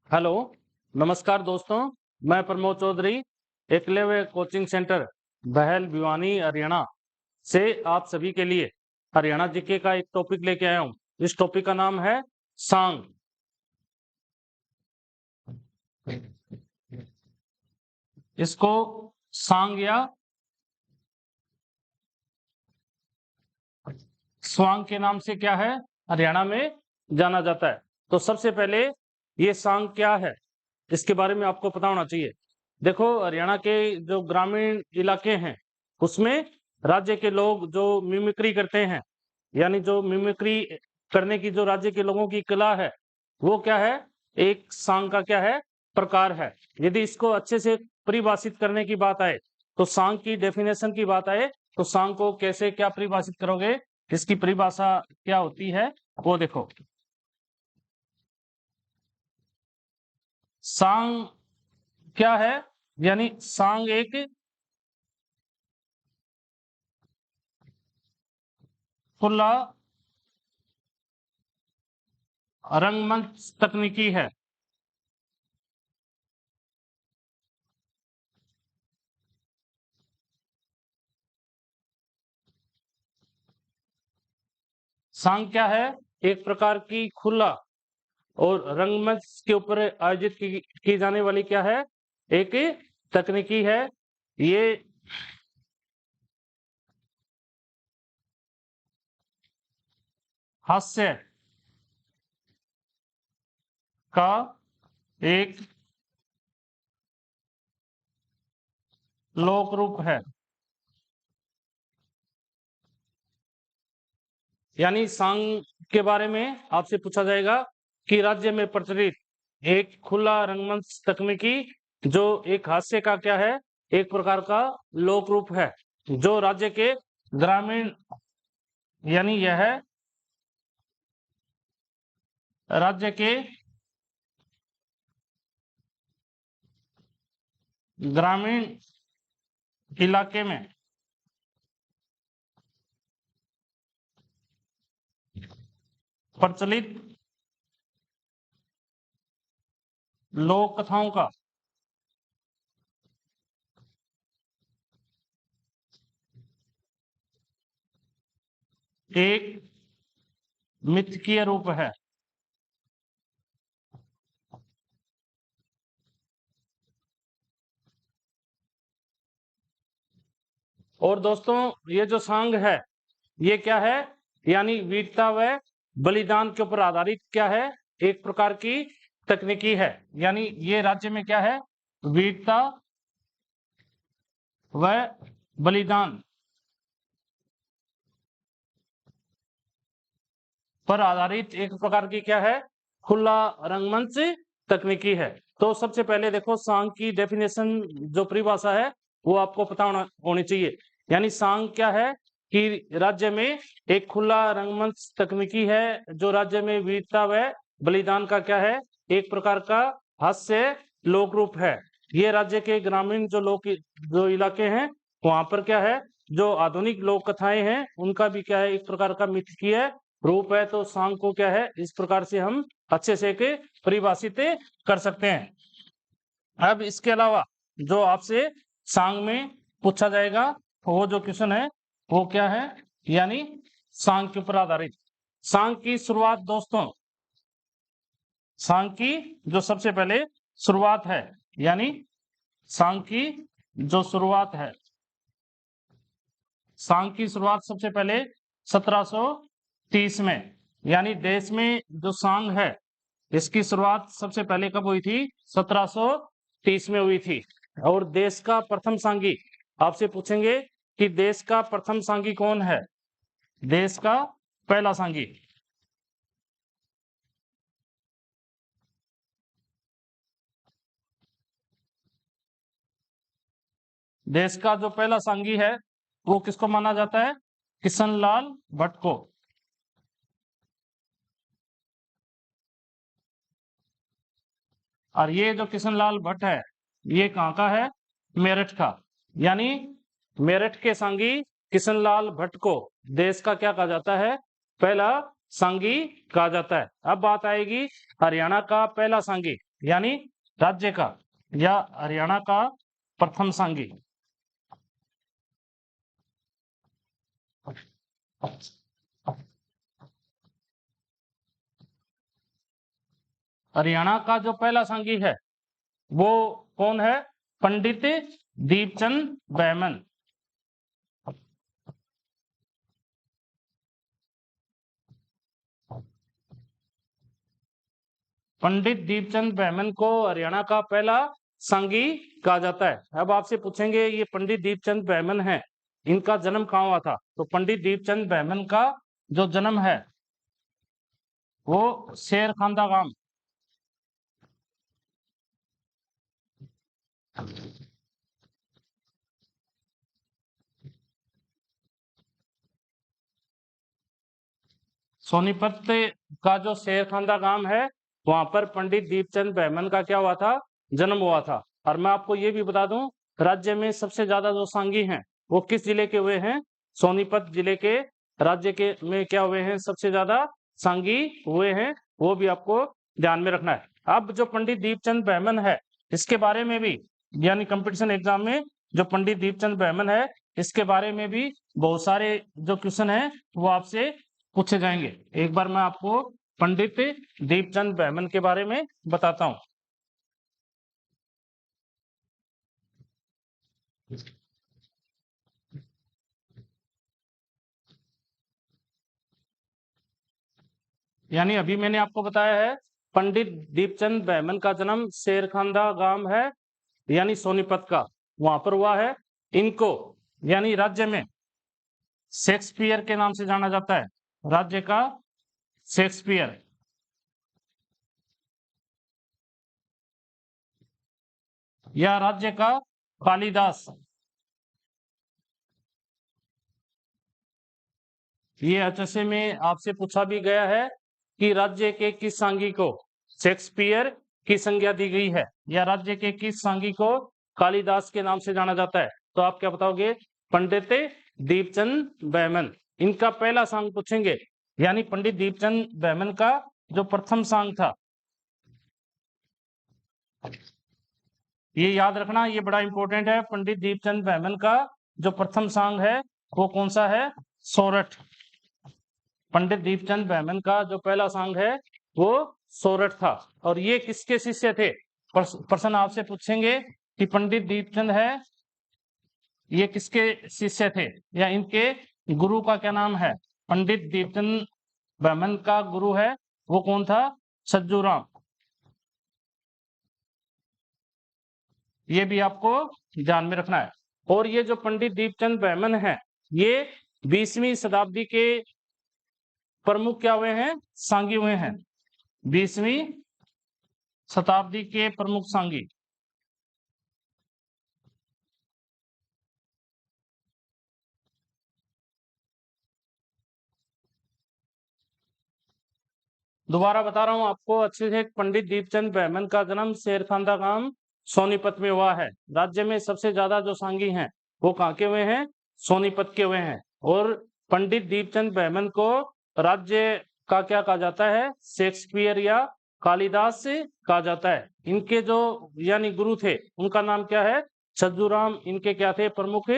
Hello, नमस्कार दोस्तों। मैं प्रमोद चौधरी एकलव्य कोचिंग सेंटर बहल भिवानी हरियाणा से आप सभी के लिए हरियाणा जीके का एक टॉपिक लेके आया हूँ। इस टॉपिक का नाम है सांग। इसको सांग या स्वांग के नाम से क्या है हरियाणा में जाना जाता है। तो सबसे पहले ये सांग क्या है इसके बारे में आपको पता होना चाहिए। देखो, हरियाणा के जो ग्रामीण इलाके हैं उसमें राज्य के लोग जो मिमिक्री करते हैं, यानी जो मिमिक्री करने की जो राज्य के लोगों की कला है, वो क्या है, एक सांग का क्या है, प्रकार है। यदि इसको अच्छे से परिभाषित करने की बात आए, तो सांग की डेफिनेशन की बात आए, तो सांग को कैसे क्या परिभाषित करोगे, इसकी परिभाषा क्या होती है वो देखो। सांग क्या है, यानी सांग एक खुला रंगमंच तकनीकी है। सांग क्या है, एक प्रकार की खुला और रंगमंच के ऊपर आयोजित की जाने वाली क्या है, एक तकनीकी है। ये हास्य का एक लोक रूप है। यानी सांग के बारे में आपसे पूछा जाएगा कि राज्य में प्रचलित एक खुला रंगमंच तकनीकी जो एक हास्य का क्या है, एक प्रकार का लोक रूप है, जो राज्य के ग्रामीण, यानी यह राज्य के ग्रामीण इलाके में प्रचलित लोक कथाओं का एक मिथकीय रूप है। और दोस्तों, ये जो सांग है ये क्या है, यानी वीरता व बलिदान के ऊपर आधारित क्या है, एक प्रकार की तकनीकी है। यानी ये राज्य में क्या है, वीरता व बलिदान पर आधारित एक प्रकार की क्या है, खुला रंगमंच तकनीकी है। तो सबसे पहले देखो, सांग की डेफिनेशन जो परिभाषा है वो आपको पता होनी चाहिए। यानी सांग क्या है कि राज्य में एक खुला रंगमंच तकनीकी है, जो राज्य में वीरता व बलिदान का क्या है, एक प्रकार का हास्य लोक रूप है। ये राज्य के ग्रामीण जो इलाके हैं वहां पर क्या है, जो आधुनिक लोक कथाएं हैं उनका भी क्या है, एक प्रकार का मिथकीय रूप है। तो सांग को क्या है, इस प्रकार से हम अच्छे से परिभाषित कर सकते हैं। अब इसके अलावा जो आपसे सांग में पूछा जाएगा, वो जो क्वेश्चन है वो क्या है, यानी सांग के ऊपर आधारित। सांग की शुरुआत दोस्तों, सांग की जो सबसे पहले शुरुआत है, यानी सांग की जो शुरुआत है, सांग की शुरुआत सबसे पहले 1730 में, यानी देश में जो सांग है इसकी शुरुआत सबसे पहले कब हुई थी, 1730 में हुई थी। और देश का प्रथम सांगी, आपसे पूछेंगे कि देश का प्रथम सांगी कौन है, देश का पहला सांगी। देश का जो पहला सांगी है वो किसको माना जाता है, किशनलाल भट्ट को। और ये जो किशनलाल भट्ट है ये कहाँ का है, मेरठ का। यानी मेरठ के सांगी किशनलाल भट्ट को देश का क्या कहा जाता है, पहला सांगी कहा जाता है। अब बात आएगी हरियाणा का पहला सांगी। यानी राज्य का या हरियाणा का प्रथम सांगी। हरियाणा का जो पहला सांगी है वो कौन है? पंडित दीपचंद बैमन। पंडित दीपचंद बैमन को हरियाणा का पहला सांगी कहा जाता है। अब आपसे पूछेंगे ये पंडित दीपचंद बैमन है, इनका जन्म कहाँ हुआ था? तो पंडित दीपचंद बैमन का जो जन्म है वो शेरखांदा गांव, सोनीपत का जो शेरखांदा गांव है वहां पर पंडित दीपचंद बैमन का क्या हुआ था? जन्म हुआ था। और मैं आपको ये भी बता दूं, राज्य में सबसे ज्यादा जो सांगी हैं वो किस जिले के हुए हैं? सोनीपत जिले के राज्य के में क्या हुए हैं? सबसे ज्यादा सांगी हुए हैं, वो भी आपको ध्यान में रखना है। अब जो पंडित दीपचंद बैमन है इसके बारे में भी, यानी कंपटीशन एग्जाम में जो पंडित दीपचंद बैमन है इसके बारे में भी बहुत सारे जो क्वेश्चन है वो आपसे पूछे जाएंगे। एक बार मैं आपको पंडित दीपचंद बैमन के बारे में बताता हूं। यानी अभी मैंने आपको बताया है पंडित दीपचंद बैमन का जन्म शेरखांदा गांव है यानी सोनीपत का, वहां पर हुआ है। इनको यानी राज्य में शेक्सपियर के नाम से जाना जाता है, राज्य का शेक्सपियर, या राज्य का कालिदास। ये HSA में आपसे पूछा भी गया है कि राज्य के किस सांगी को शेक्सपियर की संज्ञा दी गई है, या राज्य के किस सांगी को कालिदास के नाम से जाना जाता है? तो आप क्या बताओगे? पंडित दीपचंद बैमन। इनका पहला सांग पूछेंगे, यानी पंडित दीपचंद बैमन का जो प्रथम सांग था, ये याद रखना, ये बड़ा इंपॉर्टेंट है। पंडित दीपचंद बैमन का जो प्रथम सांग है वो कौन सा है? सोरठ। पंडित दीपचंद बैमन का जो पहला सांग है वो सोरठ था। और ये किसके शिष्य थे? प्रश्न आपसे पूछेंगे कि पंडित दीपचंद है ये किसके शिष्य थे, या इनके गुरु का क्या नाम है? पंडित दीपचंद बैमन का गुरु है वो कौन था? सज्जूराम। ये भी आपको ध्यान में रखना है। और ये जो पंडित दीपचंद बैमन है ये 20वीं शताब्दी के प्रमुख क्या हुए हैं? सांगी हुए हैं। 20वीं शताब्दी के प्रमुख सांगी। दोबारा बता रहा हूं आपको अच्छे से, पंडित दीपचंद बैमन का जन्म शेरखांदा गांव सोनीपत में हुआ है। राज्य में सबसे ज्यादा जो सांगी हैं वो कहाँ के हुए हैं? सोनीपत के हुए हैं। और पंडित दीपचंद बैमन को राज्य का क्या कहा जाता है? शेक्सपियर या कालिदास से कहा जाता है। इनके जो यानी गुरु थे उनका नाम क्या है? छज्जूराम। इनके क्या थे? प्रमुख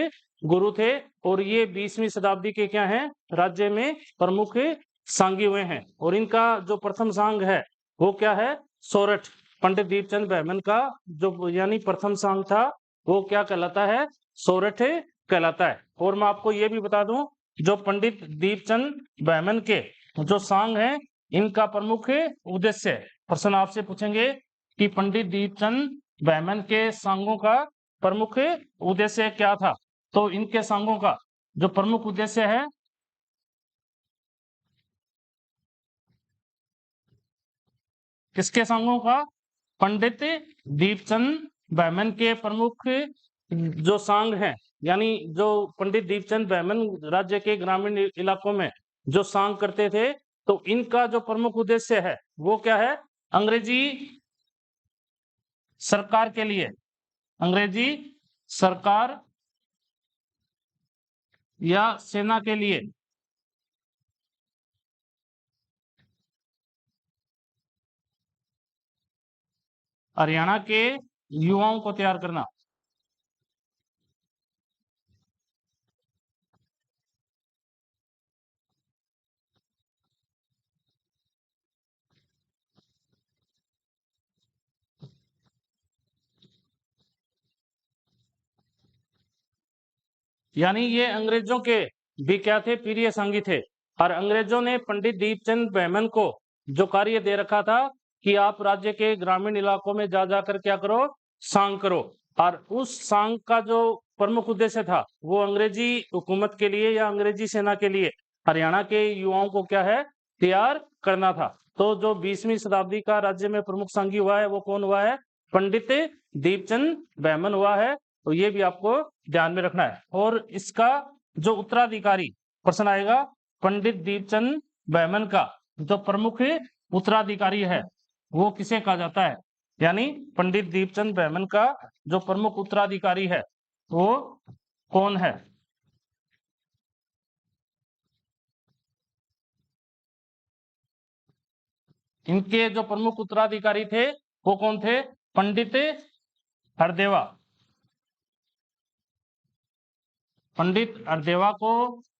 गुरु थे। और ये 20वीं शताब्दी के क्या हैं? राज्य में प्रमुख सांगी हुए हैं। और इनका जो प्रथम सांग है वो क्या है? सोरठ। पंडित दीपचंद बैमन का जो यानी प्रथम सांग था वो क्या कहलाता है? सोरठ कहलाता है। और मैं आपको ये भी बता दूं, जो पंडित दीपचंद बैमन के जो सांग हैं इनका प्रमुख उद्देश्य, प्रश्न आपसे पूछेंगे कि पंडित दीपचंद बैमन के सांगों का प्रमुख उद्देश्य क्या था? तो इनके सांगों का जो प्रमुख उद्देश्य है, किसके सांगों का? पंडित दीपचंद बैमन के प्रमुख जो सांग हैं, यानी जो पंडित दीपचंद बैमन राज्य के ग्रामीण इलाकों में जो सांग करते थे, तो इनका जो प्रमुख उद्देश्य है वो क्या है? अंग्रेजी सरकार के लिए, अंग्रेजी सरकार या सेना के लिए हरियाणा के युवाओं को तैयार करना। यानी ये अंग्रेजों के भी क्या थे, प्रिय संगी थे। और अंग्रेजों ने पंडित दीपचंद बैमन को जो कार्य दे रखा था कि आप राज्य के ग्रामीण इलाकों में जा जाकर क्या करो, सांग करो। और उस सांग का जो प्रमुख उद्देश्य था वो अंग्रेजी हुकूमत के लिए या अंग्रेजी सेना के लिए हरियाणा के युवाओं को क्या है, तैयार करना था। तो जो 20वीं शताब्दी का राज्य में प्रमुख सांगी हुआ है वो कौन हुआ है, पंडित दीपचंद बैमन हुआ है। तो ये भी आपको ध्यान में रखना है। और इसका जो उत्तराधिकारी प्रश्न आएगा, पंडित दीपचंद बैमन का जो प्रमुख उत्तराधिकारी है वो किसे कहा जाता है, यानी पंडित दीपचंद बैमन का जो प्रमुख उत्तराधिकारी है वो कौन है। इनके जो प्रमुख उत्तराधिकारी थे वो कौन थे, पंडित हरदेवा। पंडित हरदेवा को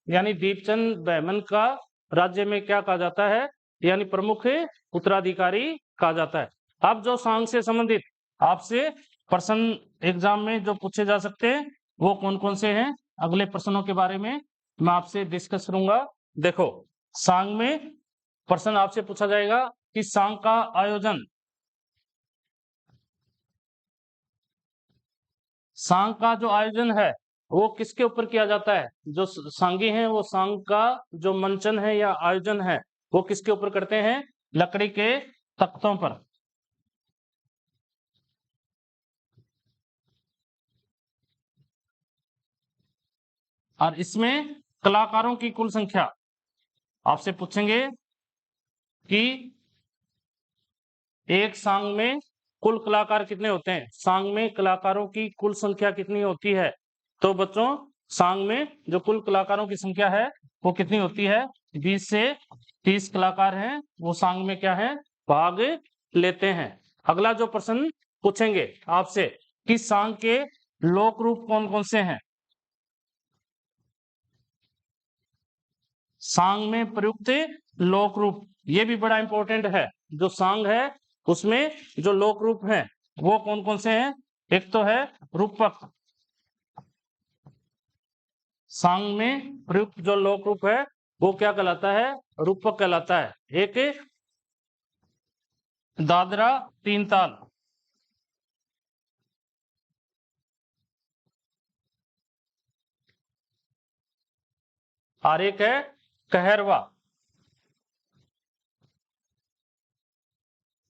यानी दीपचंद बैमन का राज्य में क्या कहा जाता है, यानी प्रमुख उत्तराधिकारी कहा जाता है। अब जो सांग से संबंधित आपसे प्रश्न एग्जाम में जो पूछे जा सकते हैं वो कौन कौन से हैं, अगले प्रश्नों के बारे में मैं आपसे डिस्कस करूंगा। देखो, सांग में प्रश्न आपसे पूछा जाएगा कि सांग का आयोजन, सांग का जो आयोजन है वो किसके ऊपर किया जाता है। जो सांगी हैं वो सांग का जो मंचन है या आयोजन है वो किसके ऊपर करते हैं, लकड़ी के तख्तों पर। और इसमें कलाकारों की कुल संख्या आपसे पूछेंगे कि एक सांग में कुल कलाकार कितने होते हैं, सांग में कलाकारों की कुल संख्या कितनी होती है। तो बच्चों, सांग में जो कुल कलाकारों की संख्या है वो कितनी होती है, 20 से 30 कलाकार हैं वो सांग में क्या है, भाग लेते हैं। अगला जो प्रश्न पूछेंगे आपसे कि सांग के लोक रूप कौन कौन से हैं। सांग में प्रयुक्त लोक रूप, ये भी बड़ा इंपॉर्टेंट है। जो सांग है उसमें जो लोक रूप हैं वो कौन कौन से हैं। एक तो है रूपक, सांग में प्रयुक्त जो लोक रूप है वो क्या कहलाता है, रूपक कहलाता है। एक दादरा तीन ताल, और एक है कहरवा।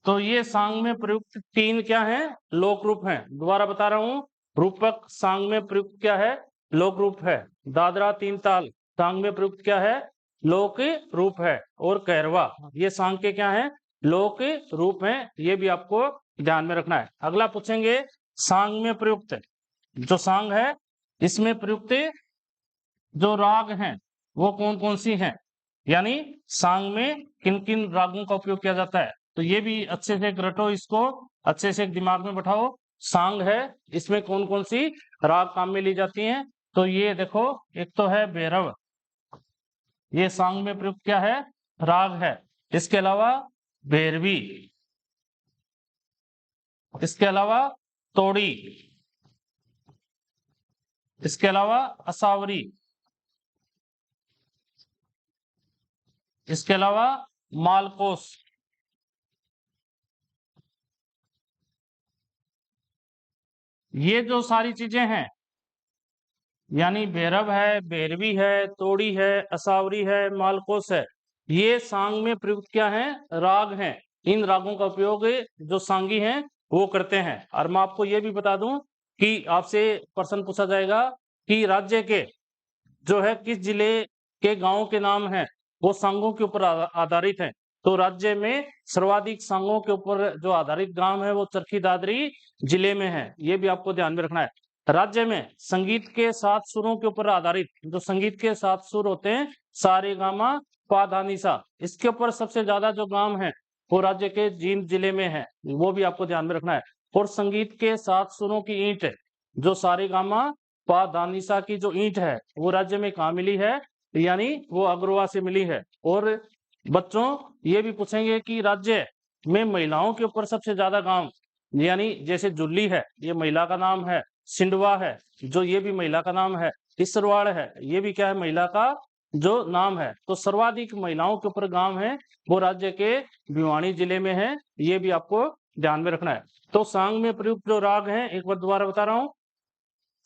तो ये सांग में प्रयुक्त तीन क्या हैं, लोक रूप हैं। दोबारा बता रहा हूं, रूपक सांग में प्रयुक्त क्या है, लोक रूप है। दादरा तीन ताल सांग में प्रयुक्त क्या है, लोक रूप है। और कहरवा ये सांग के क्या है, लोक रूप हैं। ये भी आपको ध्यान में रखना है। अगला पूछेंगे, सांग में प्रयुक्त जो सांग है इसमें प्रयुक्त जो राग हैं वो कौन कौन सी हैं, यानी सांग में किन किन रागों का उपयोग किया जाता है। तो ये भी अच्छे से रटो, इसको अच्छे से दिमाग में बैठाओ। सांग है इसमें कौन कौन सी राग काम में ली जाती हैं। तो ये देखो, एक तो है भैरव, ये सांग में प्रयुक्त क्या है, राग है। इसके अलावा भैरवी, इसके अलावा तोड़ी, इसके अलावा असावरी, इसके अलावा मालकोस। ये जो सारी चीजें हैं, यानी भैरव है, भैरवी है, तोड़ी है, असावरी है, मालकोस है, ये सांग में प्रयुक्त क्या है, राग हैं। इन रागों का उपयोग जो सांगी हैं वो करते हैं। और मैं आपको ये भी बता दूं कि आपसे प्रश्न पूछा जाएगा कि राज्य के जो है किस जिले के गांवों के नाम हैं वो सांगों के ऊपर आधारित हैं। तो राज्य में सर्वाधिक सांगों के ऊपर जो आधारित गांव है वो चरखी दादरी जिले में है। ये भी आपको ध्यान में रखना है। राज्य में संगीत के 7 सुरों के ऊपर आधारित जो संगीत के 7 सुर होते हैं, सा रे गा मा पा धा नि सा, इसके ऊपर सबसे ज्यादा जो गांव है वो राज्य के जींद जिले में है। वो भी आपको ध्यान में रखना है। और संगीत के 7 सुरों की ईंट जो सारेगामा पा धा नी सा की जो ईंट है वो राज्य में कहाँ मिली है, यानी वो अग्रवा से मिली है। और बच्चों ये भी पूछेंगे कि राज्य में महिलाओं के ऊपर सबसे ज्यादा काम, यानी जैसे जुल्ली है ये महिला का नाम है, सिंडवा है जो ये भी महिला का नाम है, इसरवाड़ है ये भी क्या है, महिला का जो नाम है। तो सर्वाधिक महिलाओं के ऊपर गांव है वो राज्य के भिवानी जिले में है, ये भी आपको ध्यान में रखना है। तो सांग में प्रयुक्त जो राग हैं एक बार दोबारा बता रहा हूं,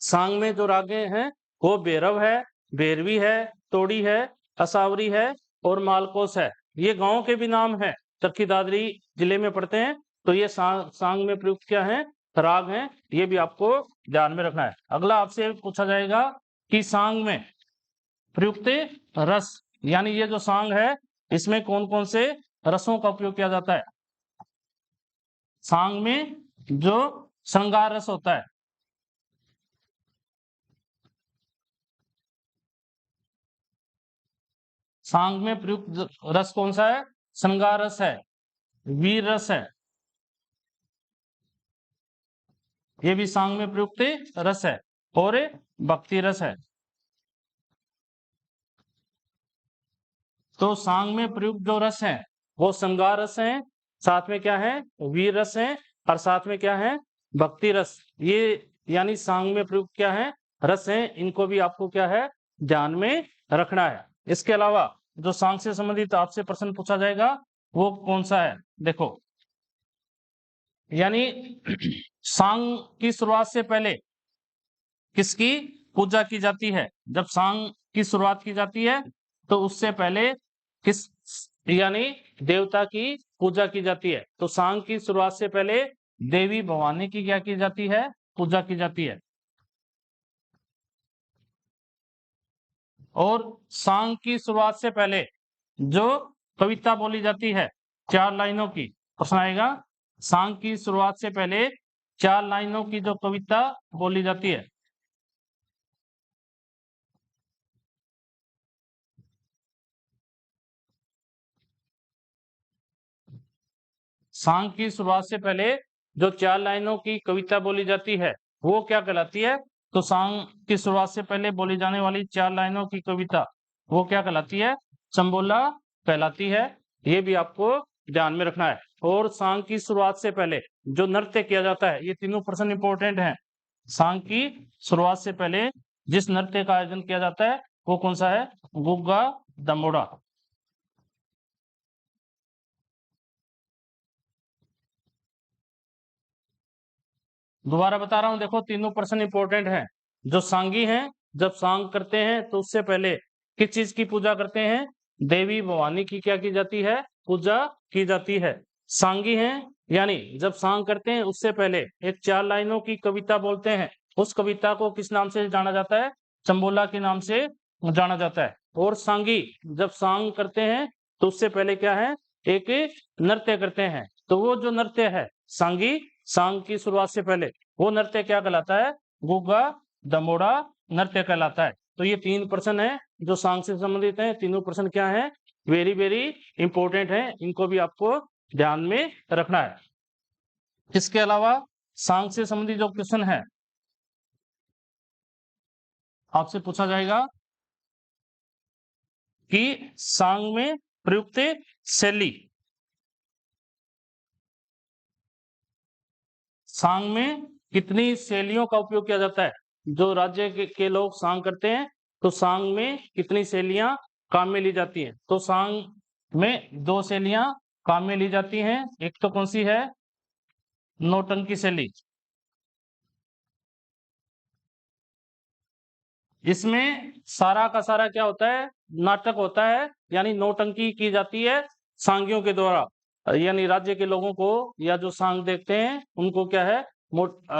सांग में जो रागे हैं वो भैरव है, भैरवी है, तोड़ी है, असावरी है और मालकोस है। ये गांव के भी नाम है, चरखी दादरी जिले में पड़ते हैं। तो ये सांग में प्रयुक्त क्या है, राग हैं, ये भी आपको ध्यान में रखना है। अगला आपसे पूछा जाएगा कि सांग में प्रयुक्त रस, यानी ये जो सांग है इसमें कौन कौन से रसों का उपयोग किया जाता है। सांग में जो श्रृंगार रस होता है, सांग में प्रयुक्त रस कौन सा है, श्रृंगार रस है, वीर रस है, ये भी सांग में प्रयुक्त रस है, और भक्ति रस है। तो सांग में प्रयुक्त जो रस है वो श्रृंगार रस है, साथ में क्या है, वीर रस है, और साथ में क्या है, भक्ति रस। ये यानी सांग में प्रयुक्त क्या है, रस है, इनको भी आपको क्या है ध्यान में रखना है। इसके अलावा जो सांग से संबंधित आपसे प्रश्न पूछा जाएगा वो कौन सा है, देखो, यानी सांग की शुरुआत से पहले किसकी पूजा की जाती है। जब सांग की शुरुआत की जाती है तो उससे पहले किस, यानी देवता की पूजा की जाती है। तो सांग की शुरुआत से पहले देवी भवानी की क्या की जाती है, पूजा की जाती है। और सांग की शुरुआत से पहले जो कविता बोली जाती है 4 लाइनों की, प्रश्न आएगा, सांग की शुरुआत से पहले 4 लाइनों की जो कविता बोली जाती है, सांग की शुरुआत से पहले जो 4 लाइनों की कविता बोली जाती है वो क्या कहलाती है। तो सांग की शुरुआत से पहले बोली जाने वाली 4 लाइनों की कविता वो क्या कहलाती है, चंबोला कहलाती है। ये भी आपको ध्यान में रखना है। और सांग की शुरुआत से पहले जो नृत्य किया जाता है, ये तीनों प्रश्न इंपॉर्टेंट हैं। सांग की शुरुआत से पहले जिस नृत्य का आयोजन किया जाता है वो कौन सा है, गुग्गा दमोड़ा। दोबारा बता रहा हूं, देखो तीनों प्रश्न इंपॉर्टेंट हैं। जो सांगी हैं जब सांग करते हैं तो उससे पहले किस चीज की पूजा करते हैं, देवी भवानी की क्या की जाती है, पूजा की जाती है। सांगी हैं यानी जब सांग करते हैं उससे पहले एक 4 लाइनों की कविता बोलते हैं, उस कविता को किस नाम से जाना जाता है, चंबोला के नाम से जाना जाता है। और सांगी जब सांग करते हैं तो उससे पहले क्या है, एक नृत्य करते हैं। तो वो जो नृत्य है सांगी, सांग की शुरुआत से पहले वो नृत्य क्या कहलाता है, गुग्गा दमोड़ा नृत्य कहलाता है। तो ये 3 प्रश्न है जो सांग से संबंधित है। तीनों प्रश्न क्या है, वेरी वेरी इंपॉर्टेंट है, इनको भी आपको ध्यान में रखना है। इसके अलावा सांग से संबंधित जो क्वेश्चन है आपसे पूछा जाएगा कि सांग में प्रयुक्त शैली, सांग में कितनी शैलियों का उपयोग किया जाता है। जो राज्य के लोग सांग करते हैं तो सांग में कितनी शैलियां काम में ली जाती हैं। तो सांग में 2 शैलियां काम में ली जाती हैं। एक तो कौन सी है, नौटंकी शैली। इसमें सारा का सारा क्या होता है, नाटक होता है, यानी नौटंकी की जाती है सांगियों के द्वारा। यानी राज्य के लोगों को या जो सांग देखते हैं उनको क्या है,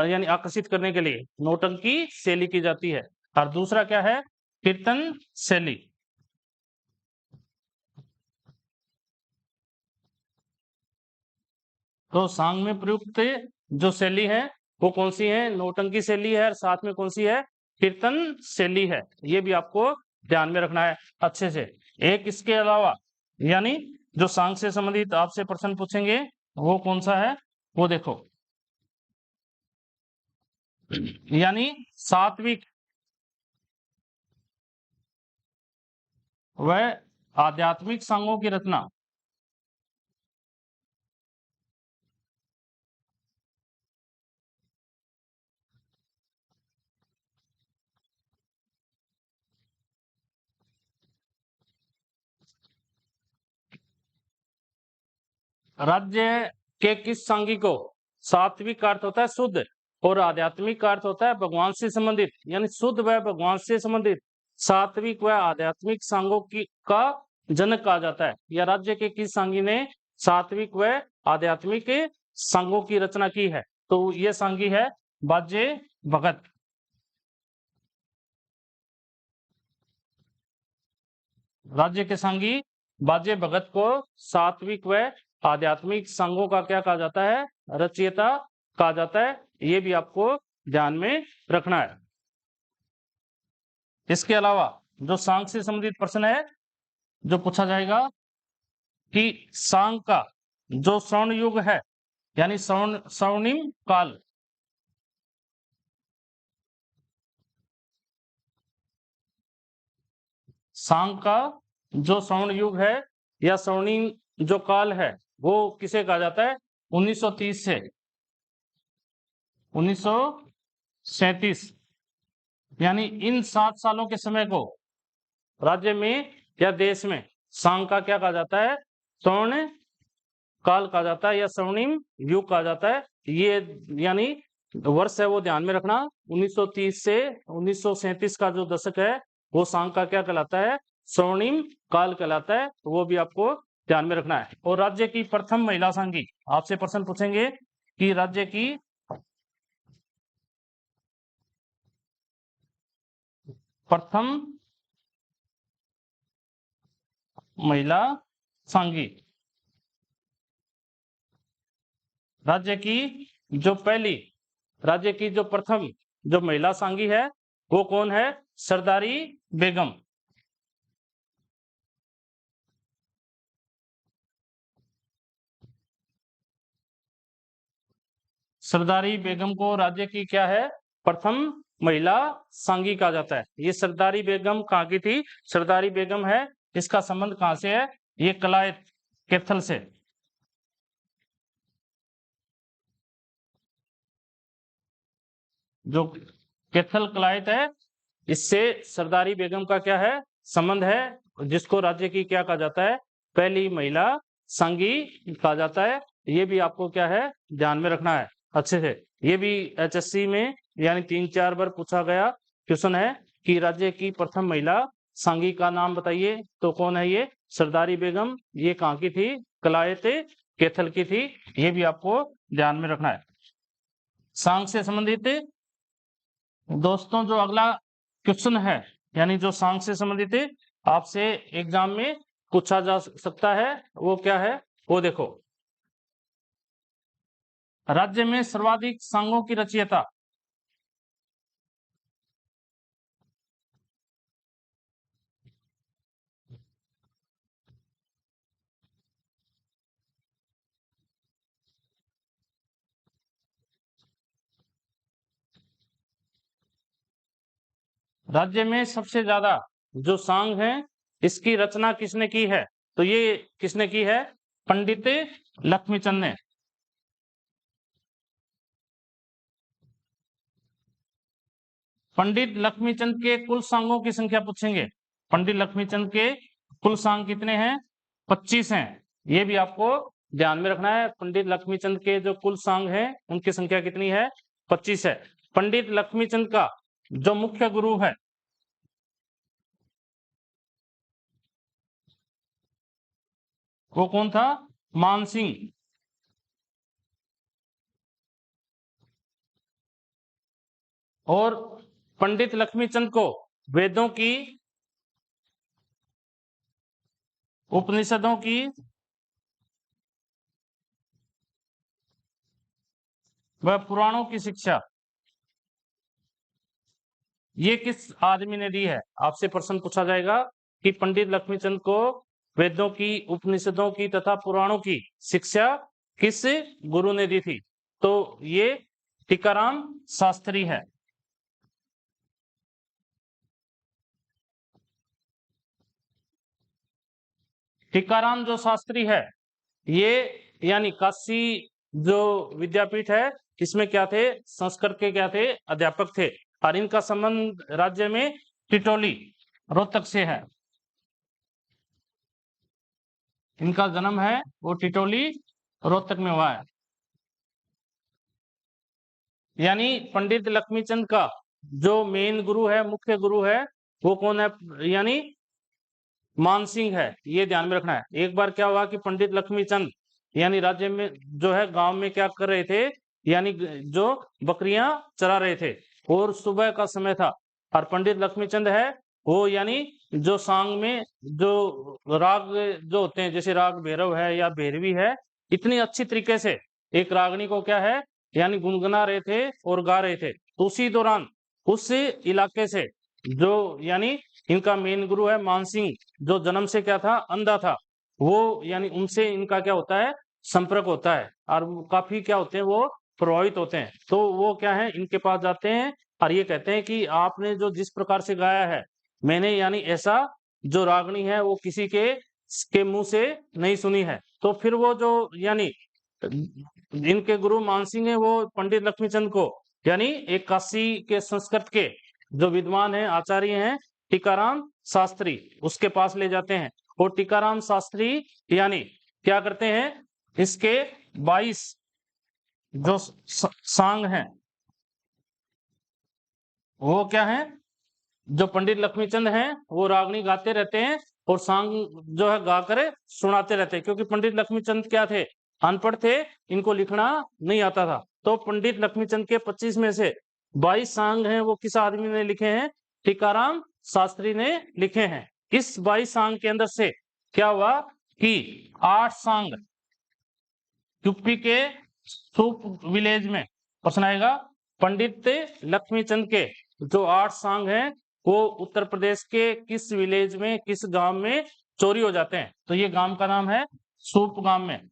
यानी आकर्षित करने के लिए नौटंकी शैली की जाती है। और दूसरा क्या है, कीर्तन शैली। तो सांग में प्रयुक्त जो शैली है वो कौन सी है, नौटंकी शैली है, और साथ में कौन सी है, कीर्तन शैली है। ये भी आपको ध्यान में रखना है अच्छे से। एक इसके अलावा यानी जो सांग से संबंधित आपसे प्रश्न पूछेंगे वो कौन सा है, वो देखो, यानी सात्विक व आध्यात्मिक संघों की रचना। राज्य के किस सांगी को सात्विक का अर्थ होता है शुद्ध और आध्यात्मिक का अर्थ होता है भगवान से संबंधित, यानी शुद्ध व भगवान से संबंधित सात्विक व आध्यात्मिक सांगों की का जनक कहा जाता है। या राज्य के किस सांगी ने सात्विक व आध्यात्मिक सांगों की रचना की है? तो ये सांगी है बाजे भगत। राज्य के सांगी बाजे भगत को सात्विक व आध्यात्मिक संघों का क्या कहा जाता है? रचयिता कहा जाता है। ये भी आपको ध्यान में रखना है। इसके अलावा जो सांग से संबंधित प्रश्न है जो पूछा जाएगा कि सांग का जो स्वर्ण युग है यानी स्वर्णिम काल, सांग का जो स्वर्ण युग है या स्वर्णिम जो काल है वो किसे कहा जाता है? 1930 से 1937, यानी इन 7 सालों के समय को राज्य में या देश में सांग का क्या कहा जाता है? स्वर्ण काल कहा जाता है या स्वर्णिम युग कहा जाता है। ये यानी वर्ष है वो ध्यान में रखना। 1930 से 1937 का जो दशक है वो सांग का क्या कहलाता है? स्वर्णिम काल कहलाता है। तो वो भी आपको ध्यान में रखना है। और राज्य की प्रथम महिला सांगी, आपसे प्रश्न पूछेंगे कि राज्य की प्रथम महिला सांगी, राज्य की जो पहली, राज्य की जो प्रथम जो महिला सांगी है वो कौन है? सरदारी बेगम। सरदारी बेगम को राज्य की क्या है? प्रथम महिला सांगी कहा जाता है। ये सरदारी बेगम कहाँ की थी? सरदारी बेगम है, इसका संबंध कहां से है? ये कलायत कैथल से। जो कैथल कलायत है इससे सरदारी बेगम का क्या है? संबंध है, जिसको राज्य की क्या कहा जाता है? पहली महिला सांगी कहा जाता है। ये भी आपको क्या है? ध्यान में रखना है अच्छे से। ये भी एचएससी में यानी 3-4 बार पूछा गया क्वेश्चन है कि राज्य की प्रथम महिला सांगी का नाम बताइए। तो कौन है ये? सरदारी बेगम। ये कहाँ की थी? कलायत कैथल की थी। ये भी आपको ध्यान में रखना है। सांग से संबंधित दोस्तों जो अगला क्वेश्चन है यानी जो सांग से संबंधित आपसे एग्जाम में पूछा जा सकता है वो क्या है? वो देखो, राज्य में सर्वाधिक सांगों की रचयिता। राज्य में सबसे ज्यादा जो सांग है इसकी रचना किसने की है? तो ये किसने की है? पंडित लक्ष्मीचंद ने। पंडित लक्ष्मीचंद के कुल सांगों की संख्या पूछेंगे। पंडित लक्ष्मीचंद के कुल सांग कितने हैं? 25 हैं। ये भी आपको ध्यान में रखना है। पंडित लक्ष्मीचंद के जो कुल सांग हैं उनकी संख्या कितनी है? 25 है। पंडित लक्ष्मीचंद का जो मुख्य गुरु है वो कौन था? मानसिंह। और पंडित लक्ष्मीचंद को वेदों की, उपनिषदों की व पुराणों की शिक्षा ये किस आदमी ने दी है? आपसे प्रश्न पूछा जाएगा कि पंडित लक्ष्मीचंद को वेदों की, उपनिषदों की तथा पुराणों की शिक्षा किस गुरु ने दी थी? तो ये टीकाराम शास्त्री है। टीकाराम जो शास्त्री है ये यानी काशी जो विद्यापीठ है इसमें क्या थे, संस्कृत के क्या थे, अध्यापक थे। और इनका संबंध राज्य में टिटोली रोहतक से है। इनका जन्म है वो टिटोली रोहतक में हुआ है। यानी पंडित लक्ष्मीचंद का जो मेन गुरु है, मुख्य गुरु है, वो कौन है, यानी मानसिंह है। ये ध्यान में रखना है। एक बार क्या हुआ कि पंडित लक्ष्मीचंद यानी राज्य में जो है गांव में क्या कर रहे थे, यानी जो बकरियां चरा रहे थे और सुबह का समय था। और पंडित लक्ष्मीचंद है वो यानी जो सांग में जो राग जो होते हैं, जैसे राग भैरव है या भैरवी है, इतनी अच्छी तरीके से एक रागनी को क्या है यानी गुनगुना रहे थे और गा रहे थे। तो उसी दौरान उस इलाके से जो यानी इनका मेन गुरु है मानसिंह, जो जन्म से क्या था, अंधा था, वो यानी उनसे इनका क्या होता है, संपर्क होता है और वो काफी क्या होते हैं, वो प्रभावित होते हैं। तो वो क्या है, इनके पास जाते हैं और ये कहते हैं कि आपने जो जिस प्रकार से गाया है, मैंने यानी ऐसा जो रागनी है वो किसी के मुंह से नहीं सुनी है। तो फिर वो जो यानी इनके गुरु मानसिंह है वो पंडित लक्ष्मीचंद को यानी एक काशी के संस्कृत के जो विद्वान है, आचार्य हैं, टीकाराम शास्त्री, उसके पास ले जाते हैं। और टीकाराम शास्त्री यानी क्या करते हैं, इसके 22 जो सांग हैं वो क्या है, जो पंडित लक्ष्मीचंद हैं वो रागनी गाते रहते हैं और सांग जो है गाकर सुनाते रहते हैं। क्योंकि पंडित लक्ष्मीचंद क्या थे, अनपढ़ थे, इनको लिखना नहीं आता था। तो पंडित लक्ष्मीचंद के 25 में से 22 सांग हैं वो किस आदमी ने लिखे हैं, टीकाराम शास्त्री ने लिखे हैं। इस 22 सांग के अंदर से क्या हुआ कि 8 सांग यूपी के सूप विलेज में प्रश्न आएगा। पंडित लक्ष्मीचंद के जो 8 सांग हैं वो उत्तर प्रदेश के किस विलेज में, किस गांव में चोरी हो जाते हैं। तो ये गांव का नाम है सूप गांव में।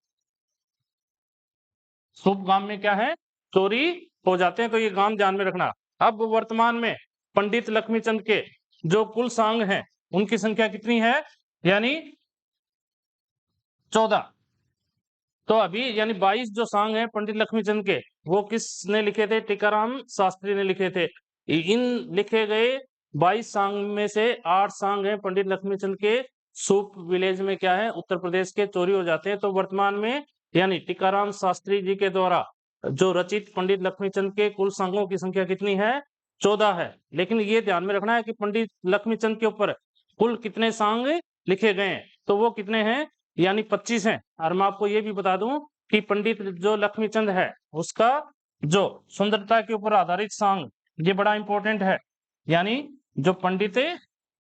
सूप गांव में क्या है, चोरी हो जाते हैं। तो ये गांव ध्यान में रखना। अब वर्तमान में पंडित लक्ष्मीचंद के जो कुल सांग हैं उनकी संख्या कितनी है, यानी 14। तो अभी यानी 22 जो सांग हैं पंडित लक्ष्मीचंद के वो किसने लिखे थे, टीकाराम शास्त्री ने लिखे थे। इन लिखे गए 22 सांग में से 8 सांग हैं पंडित लक्ष्मीचंद के सूप विलेज में क्या है, उत्तर प्रदेश के चोरी हो जाते हैं। तो वर्तमान में यानी टीकाराम शास्त्री जी के द्वारा जो रचित पंडित लक्ष्मीचंद के कुल सांगों की संख्या कितनी है, 14 है। लेकिन ये ध्यान में रखना है कि पंडित लक्ष्मीचंद के ऊपर कुल कितने सांग लिखे गए हैं, तो वो कितने हैं, यानी 25 हैं। और मैं आपको ये भी बता दूं कि पंडित जो लक्ष्मीचंद है उसका जो सुंदरता के ऊपर आधारित सांग, ये बड़ा इंपॉर्टेंट है। यानी जो पंडित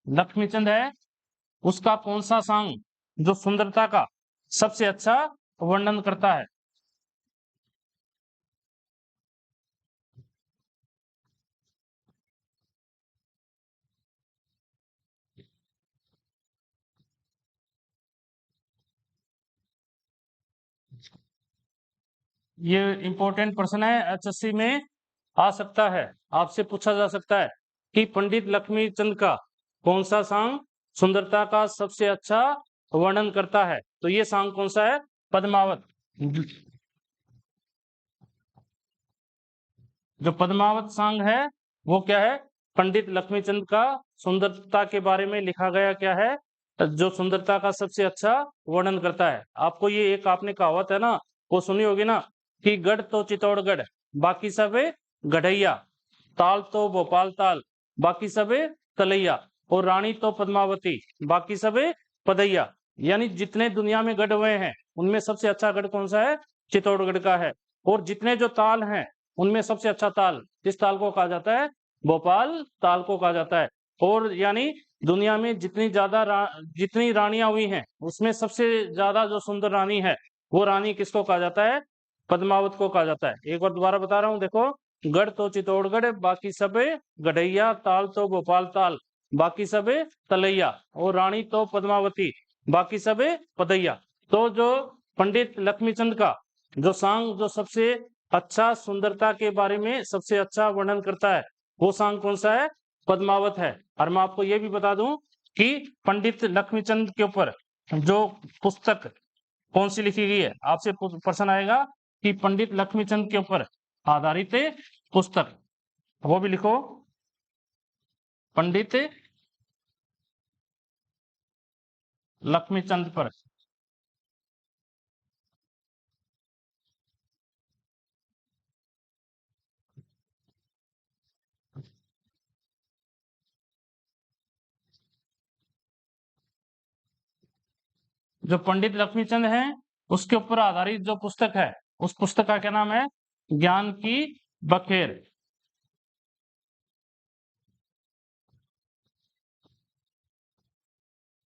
लक्ष्मीचंद है उसका कौन सा सांग जो सुंदरता का सबसे अच्छा वर्णन करता है। ये इंपॉर्टेंट प्रश्न है, एचएससी में आ सकता है, आपसे पूछा जा सकता है कि पंडित लक्ष्मीचंद का कौन सा सांग सुंदरता का सबसे अच्छा वर्णन करता है। तो ये सांग कौन सा है, पद्मावत। जो पद्मावत सांग है वो क्या है, पंडित लक्ष्मीचंद का सुंदरता के बारे में लिखा गया क्या है, जो सुंदरता का सबसे अच्छा वर्णन करता है। आपको ये एक आपने कहावत है ना, वो सुनी होगी ना कि गढ़ तो चित्तौड़गढ़ बाकी सब गढ़ैया, ताल तो भोपाल ताल बाकी सब तलैया, और रानी तो पद्मावती बाकी सब पदैया। यानी जितने दुनिया में गढ़ हुए हैं उनमें सबसे अच्छा गढ़ कौन सा है, चित्तौड़गढ़ का है। और जितने जो ताल हैं उनमें सबसे अच्छा ताल किस ताल को कहा जाता है, भोपाल ताल को कहा जाता है। और यानी दुनिया में जितनी रानियां हुई हैं उसमें सबसे ज्यादा जो सुंदर रानी है वो रानी किसको कहा जाता है, पद्मावत को कहा जाता है। एक बार दोबारा बता रहा हूँ, देखो, गढ़ तो चित्तौड़गढ़ बाकी सब गढ़ैया, ताल तो भोपाल ताल बाकी सब तलैया, और रानी तो पद्मावती बाकी सब पदैया। तो जो पंडित लक्ष्मीचंद का जो सांग जो सबसे अच्छा सुंदरता के बारे में सबसे अच्छा वर्णन करता है, वो सांग कौन सा है? पद्मावत है। और मैं आपको ये भी बता दूं कि पंडित लक्ष्मीचंद के ऊपर जो पुस्तक कौन सी लिखी गई है, आपसे प्रश्न आएगा कि पंडित लक्ष्मीचंद के ऊपर आधारित पुस्तक, वो भी लिखो, पंडित लक्ष्मीचंद पर। जो पंडित लक्ष्मीचंद है उसके ऊपर आधारित जो पुस्तक है, उस पुस्तक का क्या नाम है? ज्ञान की बखेर।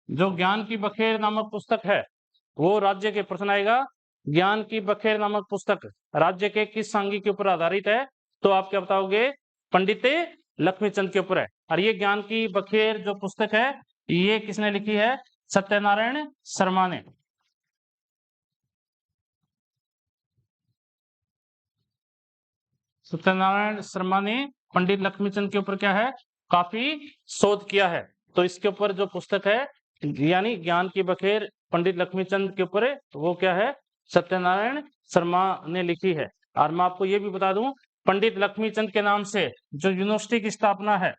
जो ज्ञान की बखेर नामक पुस्तक है, वो राज्य के, प्रश्न आएगा ज्ञान की बखेर नामक पुस्तक राज्य के किस सांगी के ऊपर आधारित है? तो आप क्या बताओगे? पंडित लक्ष्मीचंद के ऊपर है। और ये ज्ञान की बखेर जो पुस्तक है, ये किसने लिखी है? सत्यनारायण शर्मा ने। सत्यनारायण शर्मा ने पंडित लक्ष्मीचंद के ऊपर क्या है? काफी शोध किया है। तो इसके ऊपर जो पुस्तक है, यानी ज्ञान की बखेर पंडित लक्ष्मीचंद के ऊपर है, वो क्या है? सत्यनारायण शर्मा ने लिखी है। और मैं आपको ये भी बता दूं, पंडित लक्ष्मीचंद के नाम से जो यूनिवर्सिटी की स्थापना है,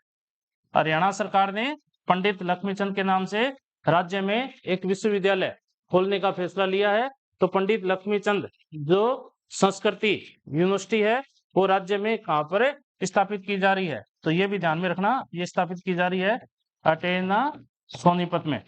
हरियाणा सरकार ने पंडित लक्ष्मीचंद के नाम से राज्य में एक विश्वविद्यालय खोलने का फैसला लिया है। तो पंडित लक्ष्मीचंद जो संस्कृति यूनिवर्सिटी है, वो राज्य में कहाँ पर स्थापित की जा रही है? तो ये भी ध्यान में रखना, ये स्थापित की जा रही है अटेना सोनीपत में।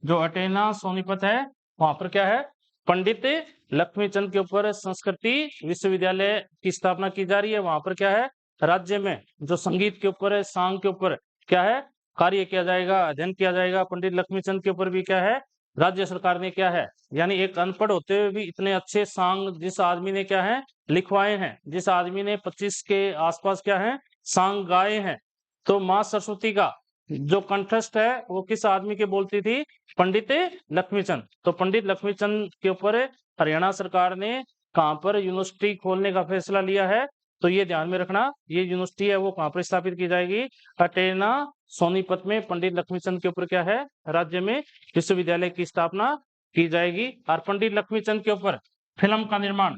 जो अटेना सोनीपत है, वहां पर क्या है? पंडित लक्ष्मीचंद के ऊपर संस्कृति विश्वविद्यालय की स्थापना की जा रही है। वहां पर क्या है? राज्य में जो संगीत के ऊपर, सांग के ऊपर क्या है? कार्य किया जाएगा, अध्ययन किया जाएगा। पंडित लक्ष्मीचंद के ऊपर भी क्या है? राज्य सरकार ने क्या है, यानी एक अनपढ़ होते हुए भी इतने अच्छे सांग जिस आदमी ने क्या है लिखवाए हैं, जिस आदमी ने 25 के आसपास क्या है सांग गाए हैं, तो माँ सरस्वती का जो कंठस्थ है वो किस आदमी के बोलती थी? पंडित लक्ष्मीचंद। तो पंडित लक्ष्मीचंद के ऊपर हरियाणा सरकार ने कहां पर यूनिवर्सिटी खोलने का फैसला लिया है? तो ये ध्यान में रखना, ये यूनिवर्सिटी है वो कहां पर स्थापित की जाएगी? अटेना सोनीपत में पंडित लक्ष्मीचंद के ऊपर क्या है? राज्य में विश्वविद्यालय की स्थापना की जाएगी। और पंडित लक्ष्मीचंद के ऊपर फिल्म का निर्माण,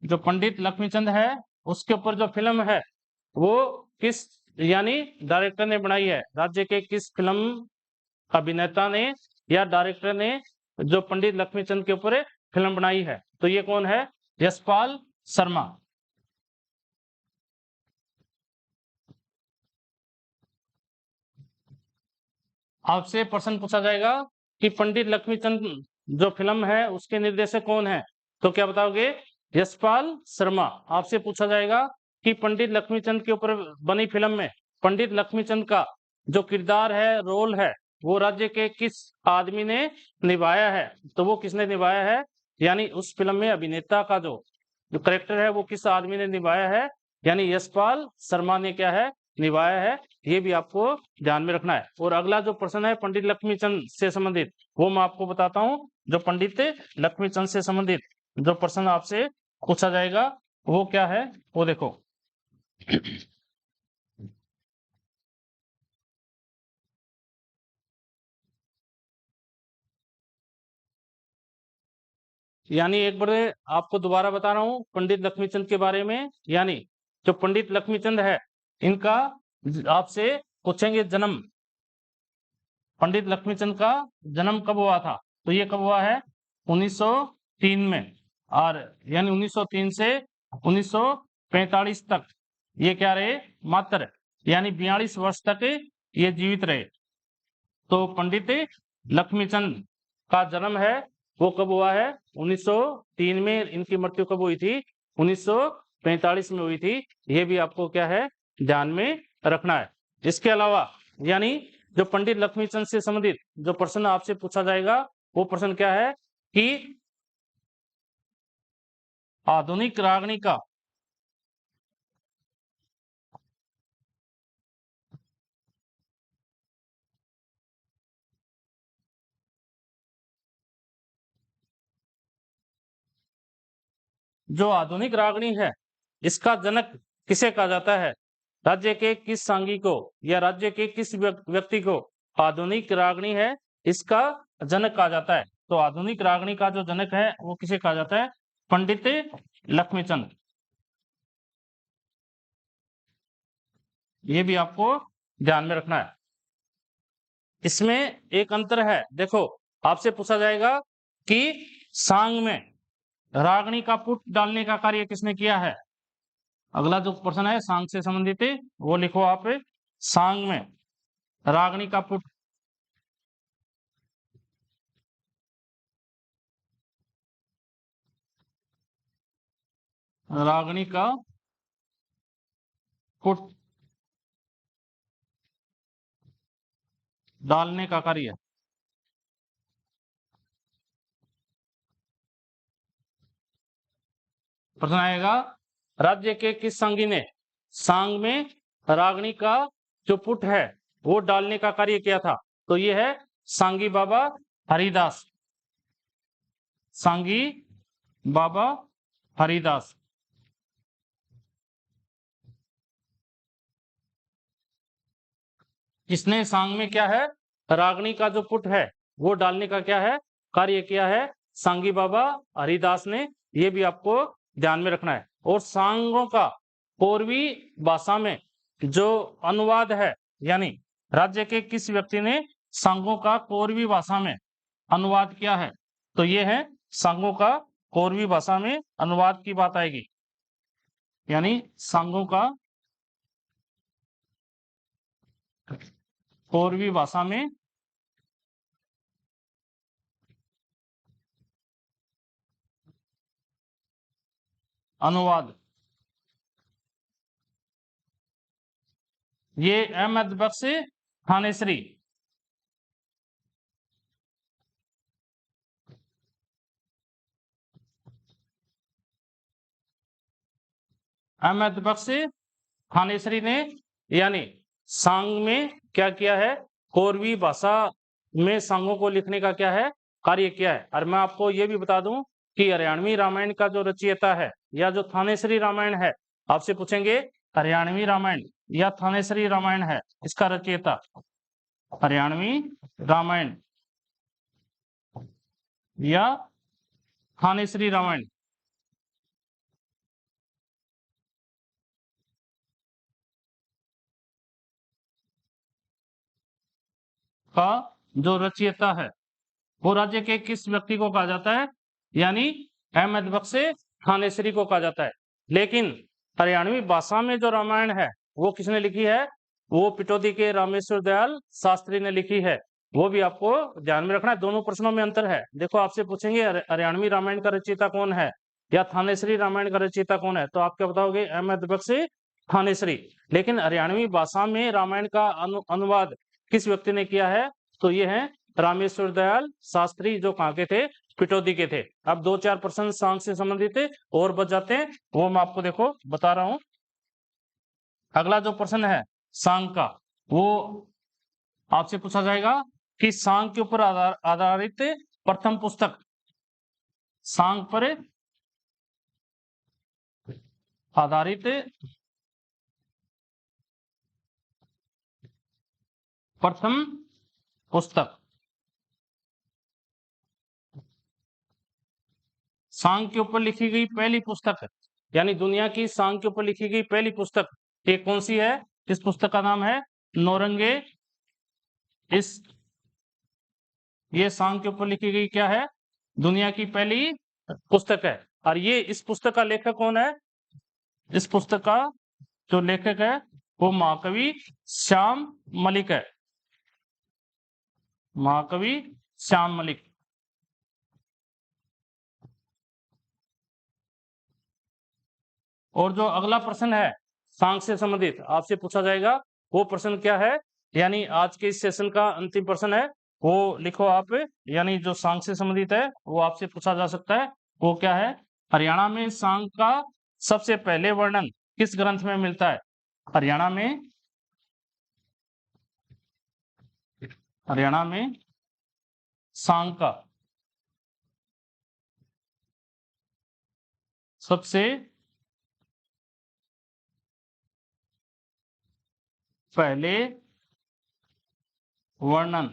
जो पंडित लक्ष्मीचंद है उसके ऊपर जो फिल्म है, वो किस, यानी डायरेक्टर ने बनाई है? राज्य के किस फिल्म अभिनेता ने या डायरेक्टर ने जो पंडित लक्ष्मीचंद के ऊपर फिल्म बनाई है? तो ये कौन है? यशपाल शर्मा। आपसे प्रश्न पूछा जाएगा कि पंडित लक्ष्मीचंद जो फिल्म है उसके निर्देशक कौन है? तो क्या बताओगे? यशपाल शर्मा। आपसे पूछा जाएगा कि पंडित लक्ष्मीचंद के ऊपर बनी फिल्म में पंडित लक्ष्मीचंद का जो किरदार है, रोल है, वो राज्य के किस आदमी ने निभाया है? तो वो किसने निभाया है, यानी उस फिल्म में अभिनेता का जो जो करेक्टर है वो किस आदमी ने निभाया है? यानी यशपाल शर्मा ने क्या है निभाया है। ये भी आपको ध्यान में रखना है। और अगला जो प्रश्न है पंडित लक्ष्मीचंद से संबंधित, वो मैं आपको बताता हूं। जो पंडित लक्ष्मीचंद से संबंधित जो प्रश्न आपसे पूछा जाएगा वो क्या है, वो देखो। यानी एक बार आपको दोबारा बता रहा हूं पंडित लक्ष्मीचंद के बारे में। यानी जो पंडित लक्ष्मीचंद है, इनका आपसे पूछेंगे जन्म, पंडित लक्ष्मीचंद का जन्म कब हुआ था? तो ये कब हुआ है? 1903 में। और यानी 1903 से 1945 तक ये क्या रहे? मात्र यानी 42 वर्ष तक ये जीवित रहे। तो पंडित लक्ष्मीचंद का जन्म है वो कब हुआ है? 1903 में। इनकी मृत्यु कब हुई थी? 1945 में हुई थी। ये भी आपको क्या है ध्यान में रखना है। इसके अलावा यानी जो पंडित लक्ष्मीचंद से संबंधित जो प्रश्न आपसे पूछा जाएगा, वो प्रश्न क्या है कि आधुनिक रागनी का जो आधुनिक रागनी है इसका जनक किसे कहा जाता है? राज्य के किस सांगी को या राज्य के किस व्यक्ति को आधुनिक रागनी है इसका जनक कहा जाता है? तो आधुनिक रागनी का जो जनक है वो किसे कहा जाता है? पंडित लक्ष्मीचंद। ये भी आपको ध्यान में रखना है। इसमें एक अंतर है, देखो आपसे पूछा जाएगा कि सांग में रागनी का पुट डालने का कार्य किसने किया है? अगला जो प्रश्न है सांग से संबंधित है वो लिखो आप, सांग में रागनी का पुट रागनी का पुट डालने का कार्य प्रश्न आएगा राज्य के किस सांगी ने सांग में रागनी का जो पुट है वो डालने का कार्य किया था? तो ये है सांगी बाबा हरिदास। सांगी बाबा हरिदास। इसने सांग में क्या है रागनी का जो पुट है वो डालने का क्या है कार्य किया है? सांगी बाबा हरिदास ने। ये भी आपको ध्यान में रखना है। और सांगों का पूर्वी भाषा में जो अनुवाद है, यानी राज्य के किस व्यक्ति ने सांगों का पूर्वी भाषा में अनुवाद किया है? तो ये है सांगों का पूर्वी भाषा में अनुवाद की बात आएगी, यानी सांगों का पूर्वी भाषा में अनुवाद। ये अहमद बख्श थानेसरी। अहमद बख्श थानेसरी ने यानी सांग में क्या किया है? कोरवी भाषा में सांगों को लिखने का क्या है कार्य किया है। और मैं आपको ये भी बता दूं कि हरियाणवी रामायण का जो रचयिता है या जो थानेसरी रामायण है, आपसे पूछेंगे हरियाणवी रामायण या थानेसरी रामायण है इसका रचयिता हरियाणवी रामायण या थानेसरी रामायण का जो रचयिता है वो राज्य के किस व्यक्ति को कहा जाता है? यानी अहमद बख्श थानेसरी को कहा जाता है। लेकिन हरियाणवी भाषा में जो रामायण है वो किसने लिखी है? वो पिटौदी के रामेश्वर दयाल शास्त्री ने लिखी है। वो भी आपको ध्यान में रखना है। दोनों प्रश्नों में अंतर है। देखो आपसे पूछेंगे हरियाणवी रामायण का रचयिता कौन है या थानेसरी रामायण का रचयिता कौन है, तो आप क्या बताओगे? अहमद बख्श थानेसरी। लेकिन हरियाणवी भाषा में रामायण का अनुवाद किस व्यक्ति ने किया है? तो ये है रामेश्वर दयाल शास्त्री, जो कहाँ के थे? पिटौदी के थे। अब 2-4 प्रश्न सांग से संबंधित थे और बच जाते हैं, वो मैं आपको देखो बता रहा हूं। अगला जो प्रश्न है सांग का, वो आपसे पूछा जाएगा कि सांग के ऊपर आधारित प्रथम पुस्तक, सांग पर आधारित प्रथम पुस्तक, सांग के ऊपर लिखी गई पहली पुस्तक, यानी दुनिया की सांग के ऊपर लिखी गई पहली पुस्तक ये कौन सी है? इस पुस्तक का नाम है नौरंगे। इस ये सांग के ऊपर लिखी गई क्या है? दुनिया की पहली पुस्तक है। और ये इस पुस्तक का लेखक कौन है? इस पुस्तक का जो लेखक है वो महाकवि श्याम मलिक है। महाकवि श्याम मलिक। और जो अगला प्रश्न है सांग से संबंधित आपसे पूछा जाएगा वो प्रश्न क्या है, यानी आज के इस सेशन का अंतिम प्रश्न है, वो लिखो आप। यानी जो सांग से संबंधित है वो आपसे पूछा जा सकता है। वो क्या है? हरियाणा में सांग का सबसे पहले वर्णन किस ग्रंथ में मिलता है? हरियाणा में सांग का सबसे पहले वर्णन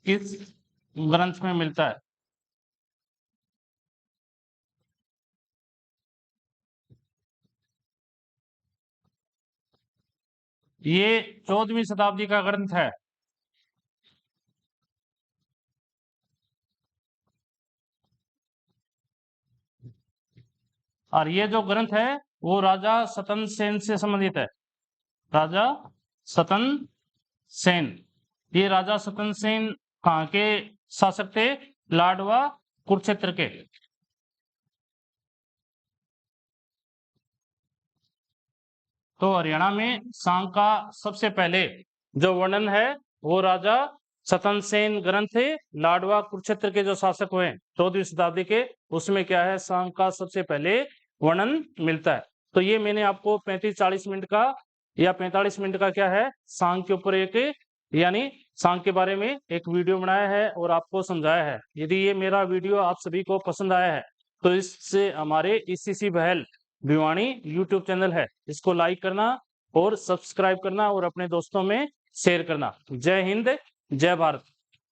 किस ग्रंथ में मिलता है? ये 14वीं शताब्दी का ग्रंथ है। और ये जो ग्रंथ है वो राजा सतन सेन से संबंधित है। राजा सतन सेन, ये राजा सतन सेन कहाँ के शासक थे? लाडवा कुरुक्षेत्र के। तो हरियाणा में सांग का सबसे पहले जो वर्णन है वो राजा सतन सेन ग्रंथ थे, लाडवा कुरुक्षेत्र के जो शासक हुए 14वीं शताब्दी के, उसमें क्या है, सांग का सबसे पहले वर्णन मिलता है। तो ये मैंने आपको 35-40 मिनट का या 45 मिनट का क्या है, सांग के ऊपर एक यानी सांग के बारे में एक वीडियो बनाया है और आपको समझाया है। यदि ये मेरा वीडियो आप सभी को पसंद आया है तो इससे हमारे ईसीसी बहल भिवानी यूट्यूब चैनल है, इसको लाइक करना और सब्सक्राइब करना और अपने दोस्तों में शेयर करना। जय हिंद, जय भारत।